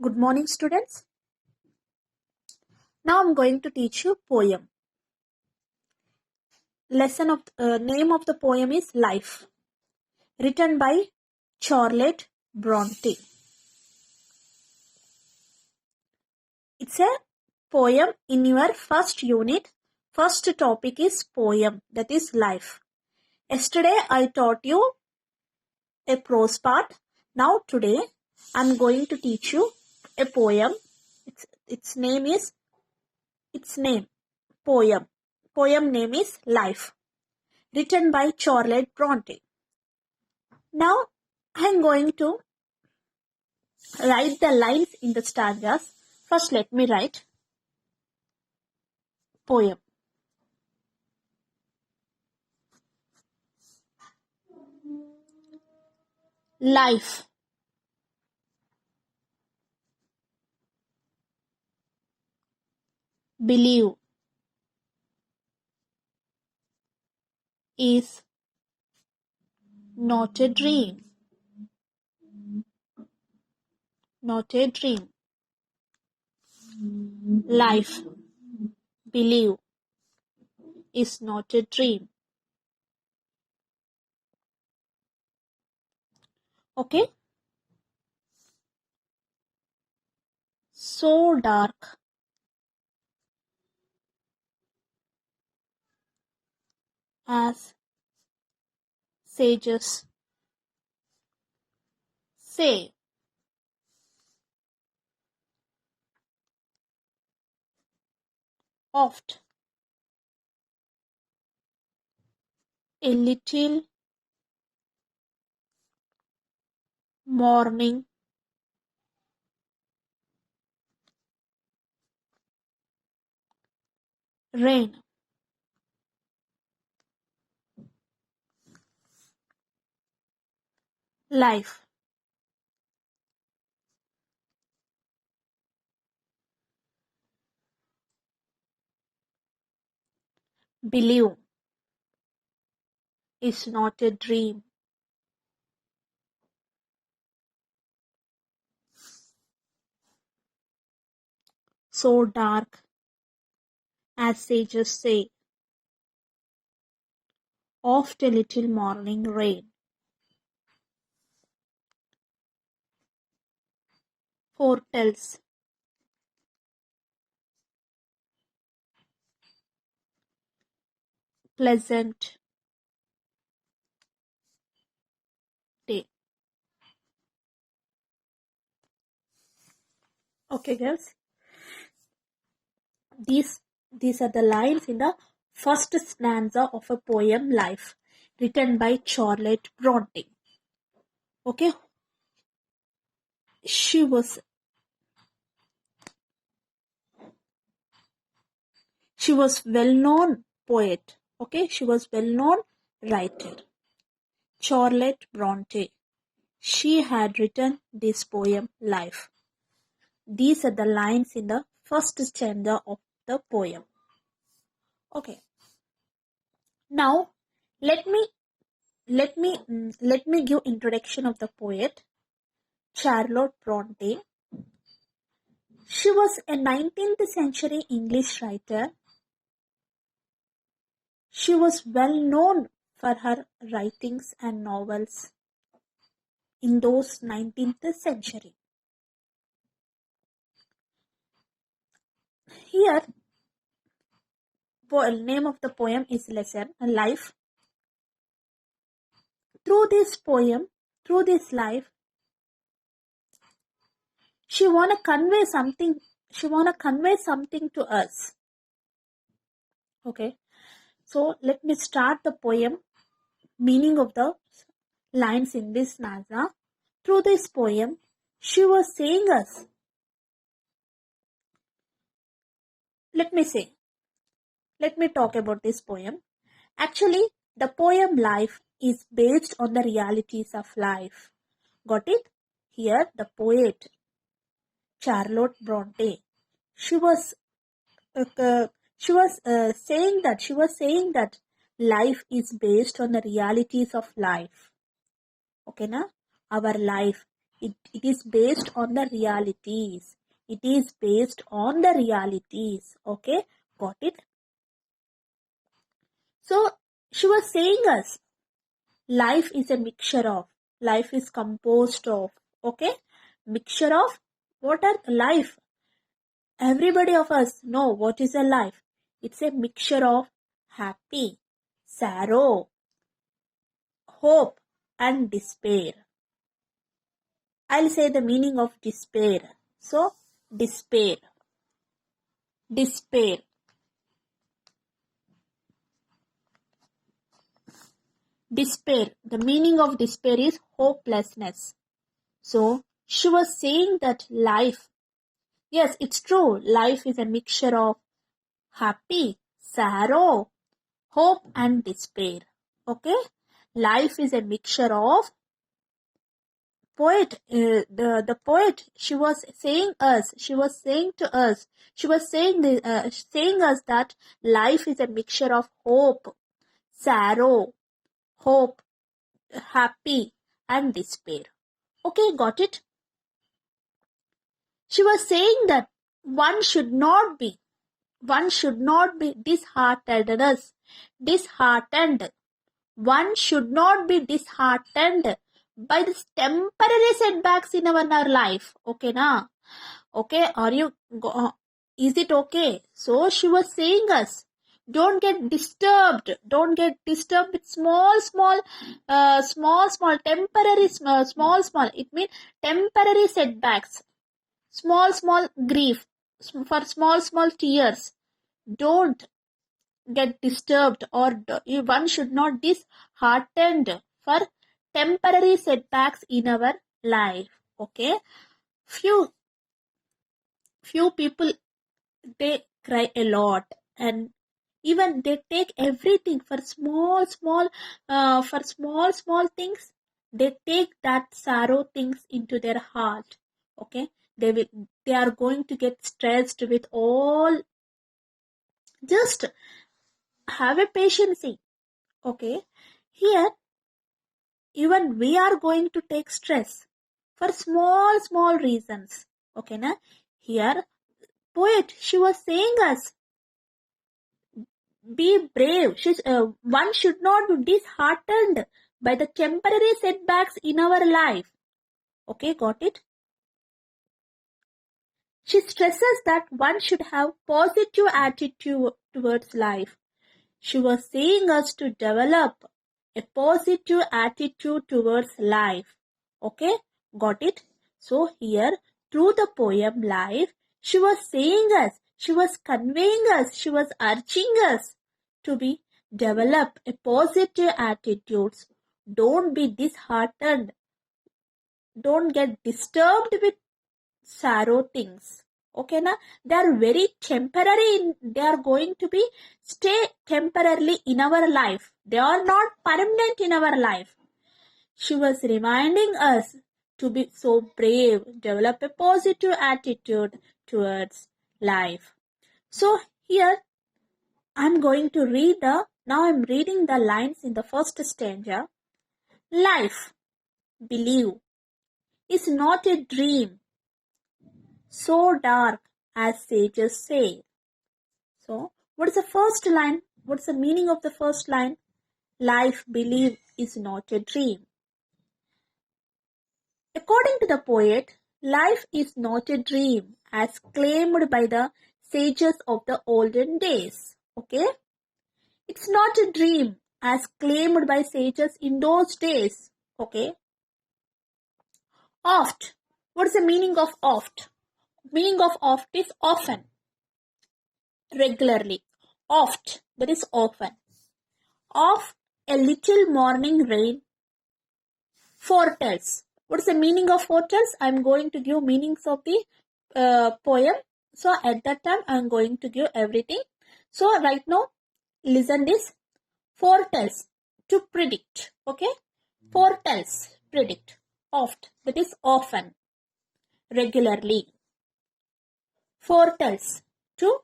Good morning, students. Now I'm going to teach you poem. Name of the poem is Life, written by Charlotte Bronte. It's a poem in your first unit. First topic is poem, that is life. Yesterday I taught you a prose part. Now today I'm going to teach you a poem. Its name poem. Poem name is Life, written by Charlotte Bronte. Now I'm going to write the lines in the stanzas. First let me write poem. Life. Believe. Is not a dream. Not a dream. Life. Believe. Is not a dream. Okay? So dark. As sages say. Oft. A little morning rain. Life. Believe. Is not a dream. So dark, as sages say. Oft a little morning rain. Foretells. Pleasant day. Okay, girls. These are the lines in the first stanza of a poem Life, written by Charlotte Bronte. Okay. She was well-known poet. Okay, she was well-known writer. Charlotte Bronte. She had written this poem Life. These are the lines in the first stanza of the poem. Okay. Now let me give introduction of the poet Charlotte Bronte. She was a 19th century English writer. She was well known for her writings and novels in those 19th century. Here, name of the poem is Lesson, Life. Through this poem, through this life, she wanna convey something. She wanna convey something to us. Okay, so let me start the poem. Meaning of the lines in this stanza. Through this poem, she was saying us. Let me talk about this poem. Actually, the poem Life is based on the realities of life. Got it? Here, the poet Charlotte Bronte. She was saying that life is based on the realities of life. Okay, na? Our life It is based on the realities. It is based on the realities. Okay, got it? So she was saying us, life is a mixture of, life is composed of, okay? Mixture of, what are life? Everybody of us know what is a life. It's a mixture of happy, sorrow, hope, and despair. I'll say the meaning of despair. So, despair. Despair. Despair. The meaning of despair is hopelessness. So, she was saying that life, yes, it's true, life is a mixture of happy, sorrow, hope, and despair. Okay? Life is a mixture of poet, the poet, she was saying us, she was saying to us, she was saying saying us that life is a mixture of hope, sorrow, hope, happy, and despair. Okay, got it? She was saying that one should not be disheartened. One should not be disheartened by these temporary setbacks in our life. Okay, na? Okay, are you? Is it okay? So she was saying us, don't get disturbed. Don't get disturbed with small temporary small. It means temporary setbacks, small grief, for small tears. Don't get disturbed, or one should not disheartened for temporary setbacks in our life. Okay, few people, they cry a lot, and even they take everything for small things. They take that sorrow things into their heart. Okay, they are going to get stressed with all. Just have a patience. Okay, here even we are going to take stress for small reasons. Okay, na? Here poet, she was saying us, be brave. One should not be disheartened by the temporary setbacks in our life. Okay, got it? She stresses that one should have positive attitude towards life. She was saying us to develop a positive attitude towards life. Okay, got it? So here, through the poem Life, she was saying us, she was conveying us, she was urging us to be develop a positive attitudes. Don't be disheartened. Don't get disturbed with sorrow things. Okay, na? They are very temporary. They are going to be stay temporarily in our life. They are not permanent in our life. She was reminding us to be so brave, develop a positive attitude towards life. So here I'm going to now I'm reading the lines in the first stanza. Life, believe, is not a dream so dark as sages say. So, what is the first line? What's the meaning of the first line? Life, believe, is not a dream. According to the poet, life is not a dream as claimed by the sages of the olden days. Okay? It's not a dream as claimed by sages in those days. Okay? Oft. What is the meaning of oft? Meaning of oft is often, regularly. Oft, that is often. Of a little morning rain foretells. What is the meaning of foretells? I am going to give meanings of the poem. So at that time I am going to give everything. So right now listen this. Foretells, to predict. Okay? Foretells, predict. Oft, that is often, regularly. Foretells, to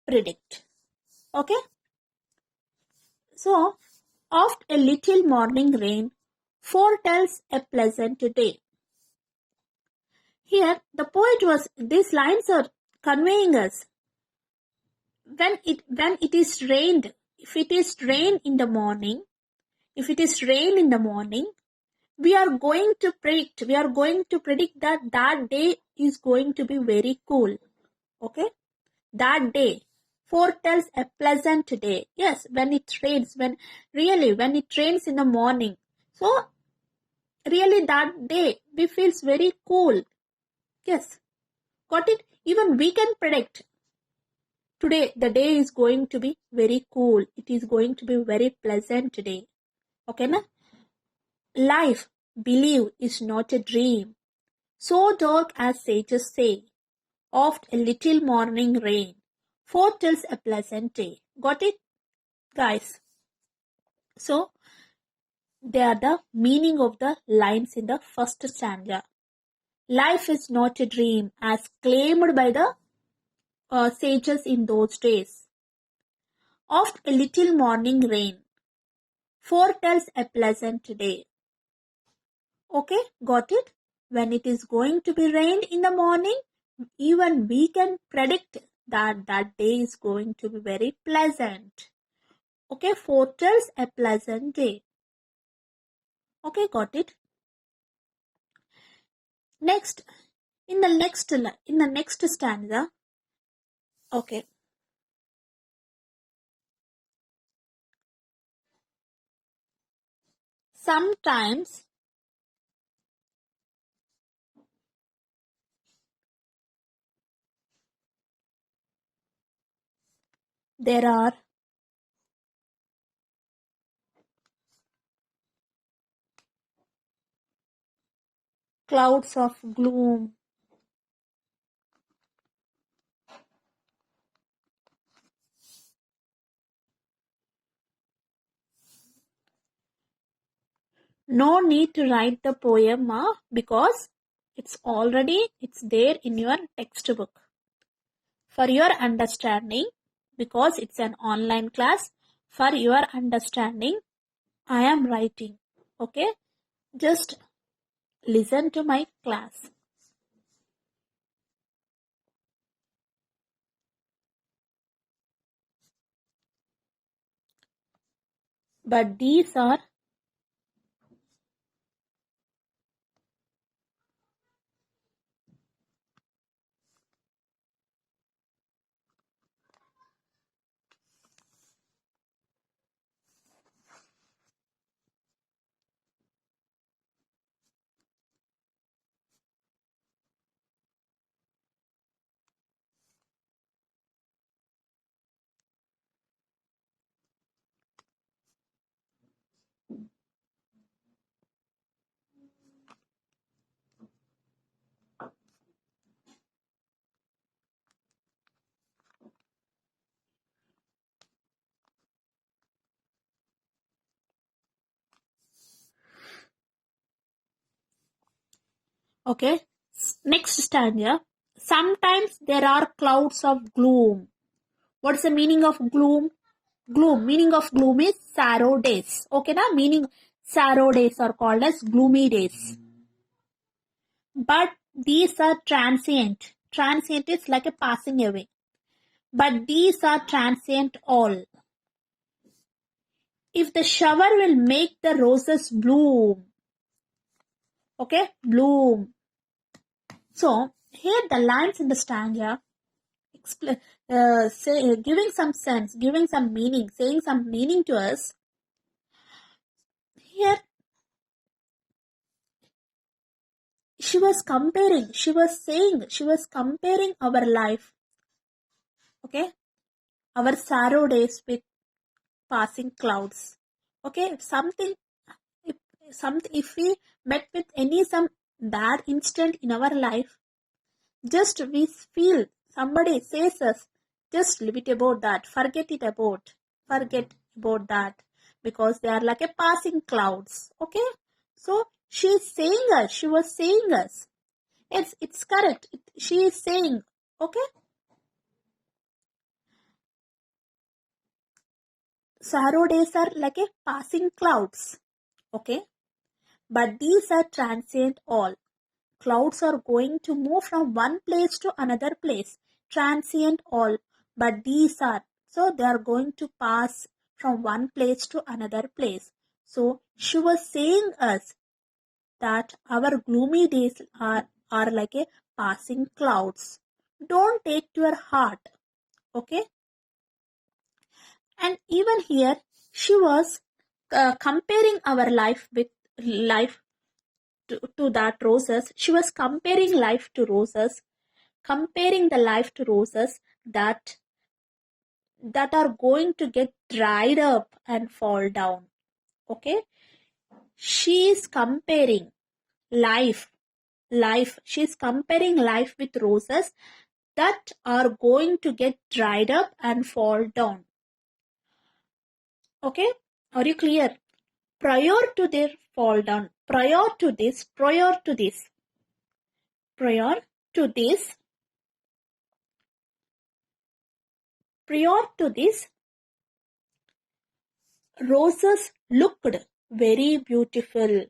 predict. Okay? So, oft a little morning rain foretells a pleasant day. Here, the poet was, these lines are conveying us when it is rained, if it is rain in the morning, if it is rain in the morning, we are going to predict that that day is going to be very cool. Okay, that day foretells a pleasant day. Yes, when it rains, when it rains in the morning, so really that day we feels very cool. Yes, got it. Even we can predict today the day is going to be very cool, it is going to be very pleasant day. Okay na? Life, believe, is not a dream so dark as sages say. Oft a little morning rain foretells a pleasant day. Got it, guys? So, they are the meaning of the lines in the first stanza. Life is not a dream as claimed by the sages in those days. Oft a little morning rain foretells a pleasant day. Okay, got it? When it is going to be rained in the morning, even we can predict that that day is going to be very pleasant. Okay, foretells a pleasant day. Okay, got it? Next, in the next stanza, okay. Sometimes there are clouds of gloom. No need to write the poem because it's there in your textbook. For your understanding, because it's an online class, for your understanding, I am writing. Okay, just listen to my class. But these are okay. Next stanza. Sometimes there are clouds of gloom. What's the meaning of gloom? Gloom. Meaning of gloom is sorrow days. Okay, na? Meaning sorrow days are called as gloomy days. But these are transient. Transient is like a passing away. But these are transient all. If the shower will make the roses bloom. Okay, bloom. So, here the lines in the stanza giving some sense, giving some meaning, saying some meaning to us. Here, she was comparing our life, okay, our sorrow days with passing clouds. Okay, if we met with some bad instant in our life, just we feel somebody says us, just leave it about that, forget about that, because they are like a passing clouds. Okay, so she was saying us, it's correct, she is saying, okay, sorrow days are like a passing clouds. Okay, but these are transient all. Clouds are going to move from one place to another place, transient all, but these are, so they are going to pass from one place to another place. So she was saying us that our gloomy days are like a passing clouds. Don't take to your heart, okay? And even here, she was comparing our life with life to that roses. She was comparing life to roses, comparing the life to roses that are going to get dried up and fall down. Okay, she is comparing life she's comparing life with roses that are going to get dried up and fall down. Okay, are you clear? Prior to their fall down, prior to this, prior to this, prior to this, prior to this, roses looked very beautiful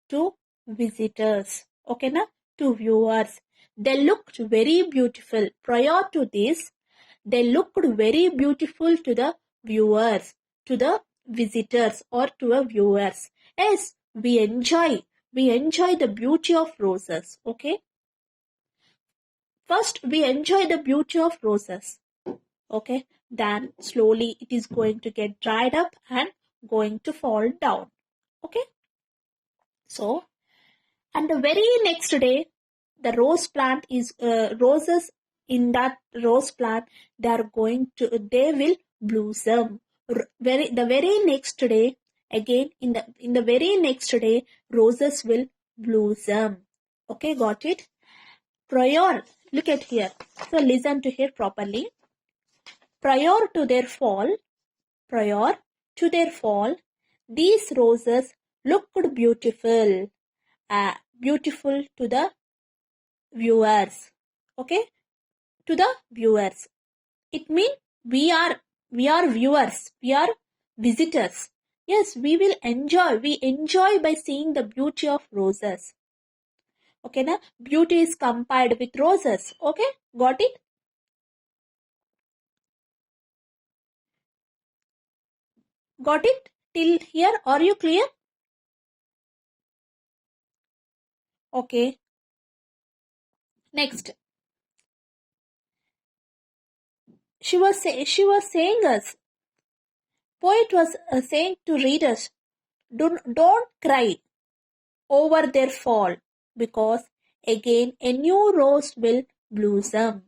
to visitors. Okay, na? To viewers. They looked very beautiful. Prior to this, they looked very beautiful to the viewers, to the visitors or to a viewers. Yes, we enjoy the beauty of roses. Okay. First, we enjoy the beauty of roses. Okay. Then slowly it is going to get dried up and going to fall down. Okay. So, and the very next day, the rose plant is roses in that rose plant. They will blossom. The very next day, again in the very next day, roses will blossom. Okay, got it? Prior, look at here. So listen to here properly. Prior to their fall, these roses looked beautiful. Beautiful to the viewers. Okay, to the viewers. It means we are viewers. We are visitors. Yes, we will enjoy. We enjoy by seeing the beauty of roses. Okay, now beauty is compared with roses. Okay, got it? Got it? Till here, are you clear? Okay. Next, she was saying us. Poet was saying to readers, don't cry over their fall, because again a new rose will blossom.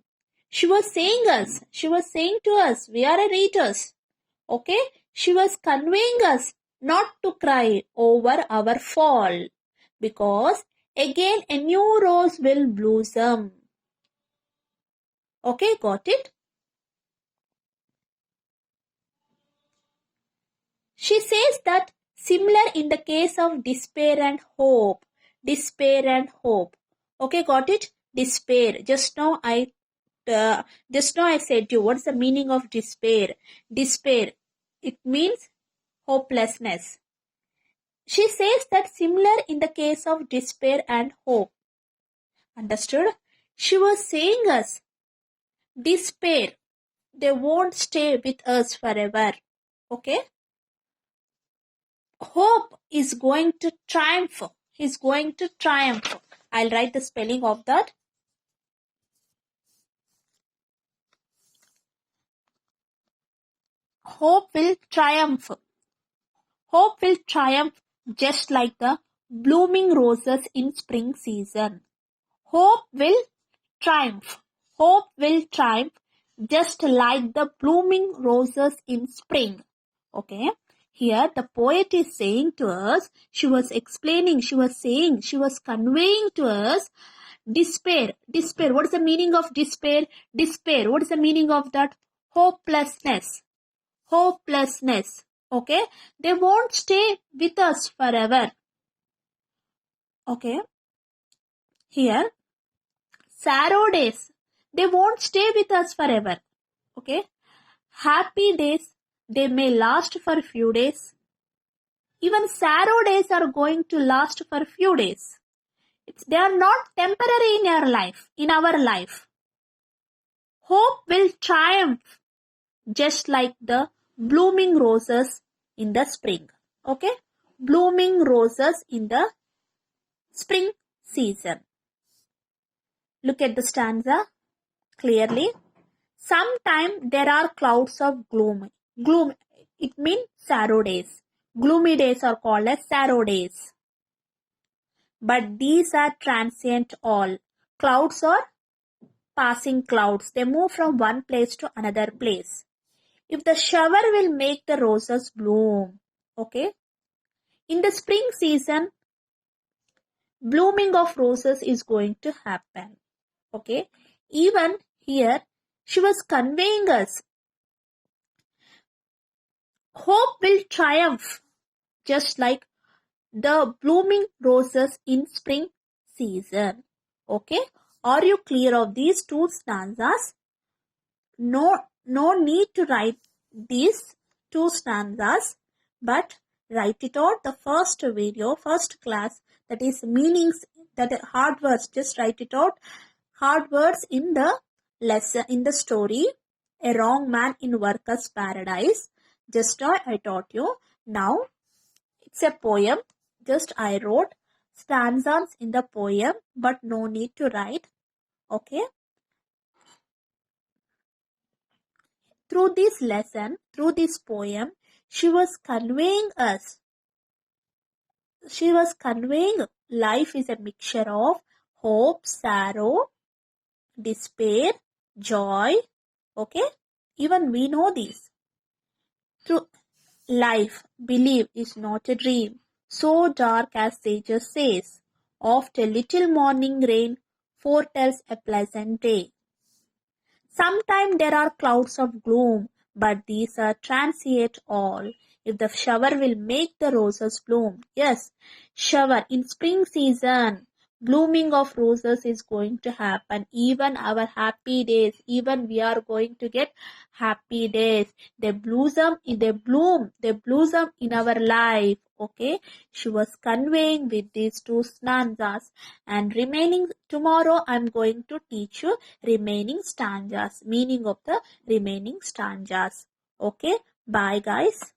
She was saying to us, we are readers. Okay? She was conveying us not to cry over our fall, because again a new rose will blossom. Okay, got it? She says that similar in the case of despair and hope. Despair and hope. Okay, got it? Despair. Just now I said to you, what's the meaning of despair? Despair. It means hopelessness. She says that similar in the case of despair and hope. Understood? She was saying us, despair, they won't stay with us forever. Okay? Hope is going to triumph. Is going to triumph. I'll write the spelling of that. Hope will triumph. Hope will triumph just like the blooming roses in spring season. Hope will triumph. Hope will triumph just like the blooming roses in spring. Okay. Here the poet is saying to us, she was explaining, she was saying, she was conveying to us despair. Despair. What is the meaning of despair? Despair. What is the meaning of that? Hopelessness. Hopelessness. Okay. They won't stay with us forever. Okay. Here, sorrow days, they won't stay with us forever. Okay. Happy days, they may last for a few days. Even sorrow days are going to last for a few days. They are not temporary in your life, in our life. Hope will triumph just like the blooming roses in the spring. Okay? Blooming roses in the spring season. Look at the stanza clearly. Sometime there are clouds of gloom. Gloom, it means sorrow days. Gloomy days are called as sorrow days. But these are transient all. Clouds are passing clouds. They move from one place to another place. If the shower will make the roses bloom, okay? In the spring season, blooming of roses is going to happen, okay? Even here, she was conveying us, hope will triumph, just like the blooming roses in spring season, okay? Are you clear of these two stanzas? No need to write these two stanzas, but write it out the first video, first class, that is meanings, that hard words, just write it out, hard words in the lesson, in the story, A Wrong Man in Workers' Paradise. Just I taught you. Now, it's a poem, just I wrote stanzas in the poem, but no need to write, okay? Through this lesson, through this poem, she was conveying life is a mixture of hope, sorrow, despair, joy. Okay? Even we know this. Through life, believe is not a dream, so dark as sages says. Oft a little morning rain foretells a pleasant day. Sometimes there are clouds of gloom, but these are transient all. If the shower will make the roses bloom. Yes, shower in spring season. Blooming of roses is going to happen. Even our happy days, even we are going to get happy days. They blossom in our life. Okay, she was conveying with these two stanzas, and remaining tomorrow I'm going to teach you remaining stanzas, meaning of the remaining stanzas. Okay, bye guys.